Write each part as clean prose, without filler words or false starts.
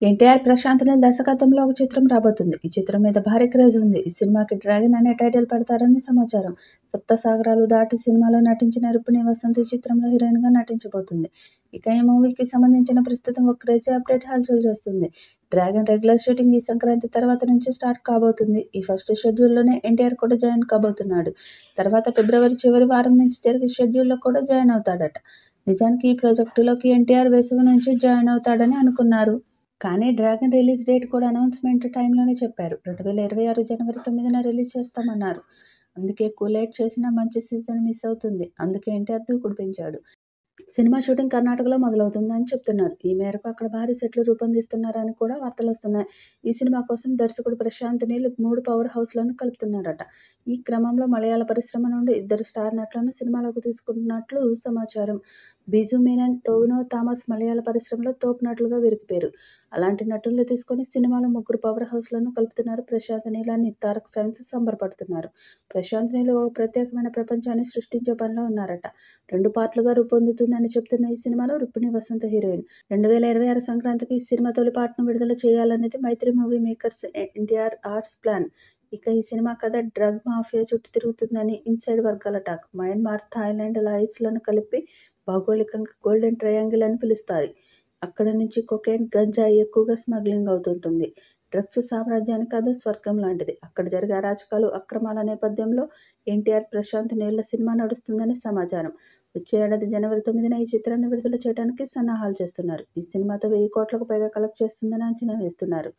ఎన్టీఆర్, ప్రశాంత్ నీల్ దర్శకత్వంలో ఒక చిత్రం రాబోతుంది. ఈ చిత్రం మీద భారీ క్రేజ్ ఉంది. ఈ సినిమాకి 'డ్రాగన్' అనే టైటిల్ పెడతారని సమాచారం. 'సప్తసాగరాలు దాటి' సినిమాలో నటించిన రుక్మిణి వసంత్ ఈ చిత్రంలో హీరోయిన్‌గా నటించబోతుంది. ఇక ఈ మూవీకి సంబంధించిన ప్రస్తుతం ఒక క్రేజీ అప్డేట్ హల్చల్ చేస్తుంది. 'డ్రాగన్' రెగ్యులర్ షూటింగ్ ఈ సంక్రాంతి తర్వాత నుంచి స్టార్ట్ కాబోతుంది. ఈ ఫస్ట్ షెడ్యూల్‌లోనే ఎన్టీఆర్ కూడా జాయిన్ కాబోతున్నాడు. తర్వాత ఫిబ్రవరి చివరి వారం నుంచి జరిగే షెడ్యూల్‌లో కూడా జాయిన్ అవుతాడట. నిజానికి ఈ ప్రాజెక్టులోకి ఎన్టీఆర్ వేసవి నుంచి జాయిన్ అవుతాడని అనుకున్నారు. కానీ 'డ్రాగన్' రిలీజ్ డేట్ కూడా అనౌన్స్‌మెంట్ టైంలోనే చెప్పారు. 2026 జనవరి 9న రిలీజ్ చేస్తామన్నారు. అందుకే ఎక్కువ లేట్ చేసినా మంచి సీజన్ మిస్ అవుతుంది. అందుకే ఎన్టీఆర్ దూకుడు పెంచాడు. సినిమా షూటింగ్ కర్ణాటకలో మొదలవుతుందని చెప్తున్నారు. ఈ మేరకు అక్కడ భారీ సెట్లు రూపొందిస్తున్నారని కూడా వార్తలొస్తున్నాయి. ఈ సినిమా కోసం దర్శకుడు ప్రశాంత్ నీల్ 3 పవర్ హౌస్‌లను కలుపుతున్నారట. ఈ క్రమంలో మలయాళ పరిశ్రమ నుండి 2 స్టార్ నటులను సినిమాలోకి తీసుకుంటున్నట్లు సమాచారం. బిజు మీనన్, టొవినో థామస్ మలయాళ పరిశ్రమలో తోపు నటులుగా వీరికిపేరు. అలాంటి నటుల్ని తీసుకొని సినిమాలో 3 పవర్ హౌస్‌లను కలుపుతున్నారు ప్రశాంత్ నీల్ అని తారక్ ఫ్యాన్స్ సంబరపడుతున్నారు. ప్రశాంత్ నీల్ ఓ ప్రత్యేకమైన ప్రపంచాన్ని సృష్టించే పనిలో ఉన్నారట. 2 పార్ట్లుగా రూపొందుతుందని చెప్తున్న ఈ సినిమాలో రుక్మిణి వసంత్ హీరోయిన్. 2026 సంక్రాంతికి ఈ సినిమా తొలి పార్ట్‌ను విడుదల చేయాలనేది Mythri Movie Makers NTR Arts plan. ఇక ఈ సినిమా కథ డ్రగ్ మాఫియా చుట్టూ తిరుగుతుందని ఇన్సైడ్ వర్గాల టాక్. మయన్మార్, థాయిలాండ్, లాయిస్‌లను కలిపి భౌగోళికంగా గోల్డెన్ ట్రయాంగిల్ అని పిలుస్తారు. అక్కడ నుంచి కొకైన్, గంజాయి ఎక్కువగా స్మగ్లింగ్ అవుతుంటుంది. డ్రగ్స్ సామ్రాజ్యానికి అదో స్వర్గం లాంటిది. అక్కడ జరిగే అరాచకాలు, అక్రమాల నేపథ్యంలో ఎన్టీఆర్, ప్రశాంత్ నీళ్ల సినిమా నడుస్తుందని సమాచారం. వచ్చే ఏడాది జనవరి 9న ఈ చిత్రాన్ని విడుదల చేయడానికి సన్నాహాలు చేస్తున్నారు. ఈ సినిమాతో 1000 కోట్లకు పైగా కలెక్ట్ చేస్తుందని అంచనా వేస్తున్నారు.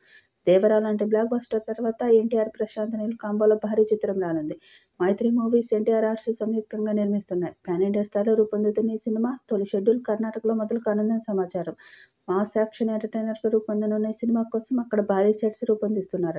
'దేవరా' లాంటి బ్లాక్ బస్టర్ తర్వాత ఎన్టీఆర్, ప్రశాంత్ నీల్ కాంబోలో భారీ చిత్రం రానుంది. మైత్రి మూవీస్, ఎన్టీఆర్ ఆర్ట్స్ సంయుక్తంగా నిర్మిస్తున్నాయి. పాన్ ఇండియా స్థాయిలో రూపొందుతున్న ఈ సినిమా తొలి షెడ్యూల్ కర్ణాటకలో మొదలు కానుందని సమాచారం. మాస్ యాక్షన్ ఎంటర్‌టైనర్‌గా రూపొందనున్న ఈ సినిమా కోసం అక్కడ భారీ సెట్స్ రూపొందిస్తున్నారట.